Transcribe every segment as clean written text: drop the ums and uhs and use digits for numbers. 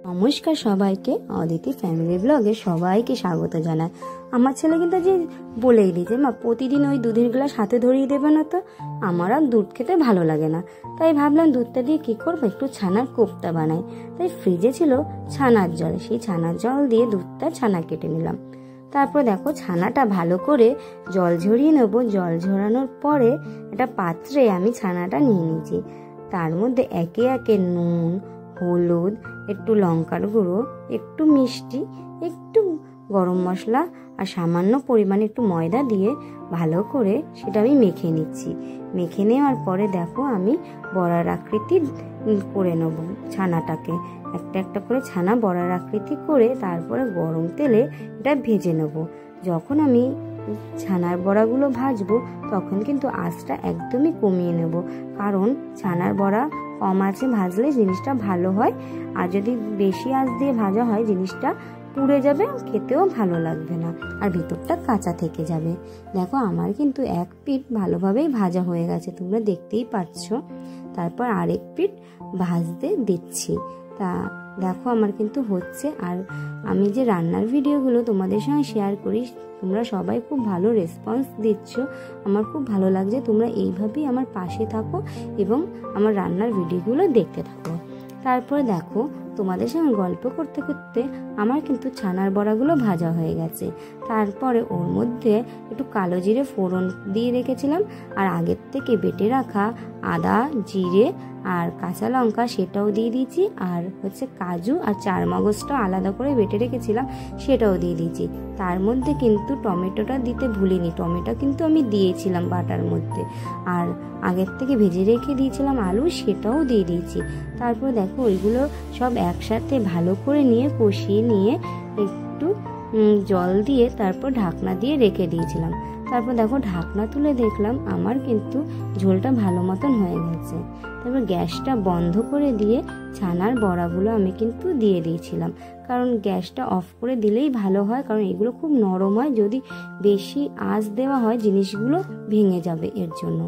নমস্কার সবাইকে, অদিতি ফ্যামিলি ব্লগে সবাইকে স্বাগত জানাই। আমার ছেলে কিন্তু যে বলেই দিয়েছে, মা প্রতিদিন ওই দুধের গ্লাস হাতে ধরিয়ে দেবে না তো? আমার আর দুধ খেতে ভালো লাগে না, তাই ভাবলাম দুধটা দিয়ে কি করবো, একটু ছানার কোফতা বানাই। তাই ফ্রিজে ছিল ছানার জল, সেই ছানার জল দিয়ে দুধটা ছানা কেটে নিলাম। তারপর দেখো ছানাটা ভালো করে জল ঝরিয়ে নেবো। জল ঝরানোর পরে একটা পাত্রে আমি ছানাটা নিয়ে নিয়েছি। তার মধ্যে একে একে নুন, হলুদ, একটু লঙ্কার গুঁড়ো, একটু মিষ্টি, একটু গরম মশলা আর সামান্য পরিমাণে একটু ময়দা দিয়ে ভালো করে সেটা আমি মেখে নিচ্ছি। মেখে নেওয়ার পরে দেখো আমি বড়ার আকৃতি করে নেব ছানাটাকে। একটা একটা করে ছানা বড়ার আকৃতি করে তারপরে গরম তেলে এটা ভেজে নেব। যখন আমি ছানার বড়াগুলো ভাজবো তখন কিন্তু আঁচটা একদমই কমিয়ে নেব, কারণ ছানার বড়া কম আঁচে ভাজলে জিনিসটা ভালো হয়, আর যদি বেশি আঁচ দিয়ে ভাজা হয় জিনিসটা পুড়ে যাবে, খেতেও ভালো লাগবে না, আর ভিতরটা কাঁচা থেকে যাবে। দেখো আমার কিন্তু এক পিঠ ভালোভাবেই ভাজা হয়ে গেছে, তোমরা দেখতেই পাচ্ছ। তারপর আরেক পিঠ ভাজতে দিচ্ছি। তা দেখো আমার কিন্তু হচ্ছে। আর আমি যে রান্নার ভিডিওগুলো তোমাদের সঙ্গে শেয়ার করি, তোমরা সবাই খুব ভালো রেসপন্স দিচ্ছ, আমার খুব ভালো লাগছে। তোমরা এইভাবেই আমার পাশে থাকো এবং আমার রান্নার ভিডিওগুলো দেখতে থাকো। তারপরে দেখো তোমাদের সঙ্গে গল্প করতে করতে আমার কিন্তু ছানার বড়াগুলো ভাজা হয়ে গেছে। তারপরে ওর মধ্যে একটু কালো জিরে ফোড়ন দিয়ে রেখেছিলাম, আর আগের থেকে বেটে রাখা আদা, জিরে আর কাঁচা লঙ্কা সেটাও দিয়ে দিয়েছি, আর হচ্ছে কাজু আর চারমগজটা আলাদা করে বেটে রেখেছিলাম সেটাও দিয়ে দিয়েছি। তার মধ্যে কিন্তু টমেটোটা দিতে ভুলিনি, টমেটো কিন্তু আমি দিয়েছিলাম বাটার মধ্যে, আর আগের থেকে ভেজে রেখে দিয়েছিলাম আলু, সেটাও দিয়ে দিয়েছি। তারপর দেখো ওইগুলো সব একসাথে ভালো করে নিয়ে কষিয়ে নিয়ে একটু জল দিয়ে তারপর ঢাকনা দিয়ে রেখে দিয়েছিলাম। তারপর দেখো ঢাকনা তুলে দেখলাম আমার কিন্তু ঝোলটা ভালো মতন হয়ে গেছে। তারপর গ্যাসটা বন্ধ করে দিয়ে ছানার বড়াগুলো আমি কিন্তু দিয়ে দিয়েছিলাম, কারণ গ্যাসটা অফ করে দিলেই ভালো হয়, কারণ এগুলো খুব নরম হয়, যদি বেশি আঁচ দেওয়া হয় জিনিসগুলো ভেঙে যাবে এর জন্য।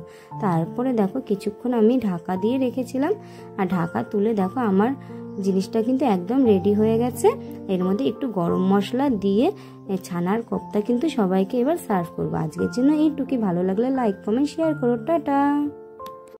তারপরে দেখো কিছুক্ষণ আমি ঢাকা দিয়ে রেখেছিলাম, আর ঢাকা তুলে দেখো আমার জিনিসটা কিন্তু একদম রেডি হয়ে গেছে। এর মধ্যে একটু গরম মশলা দিয়ে ছানার কোফতা কিন্তু সবাইকে এবার সার্ভ করবো। আজকের জন্য এইটুকুই। ভালো লাগলে লাইক, কমেন্ট, শেয়ার করো। টাটা।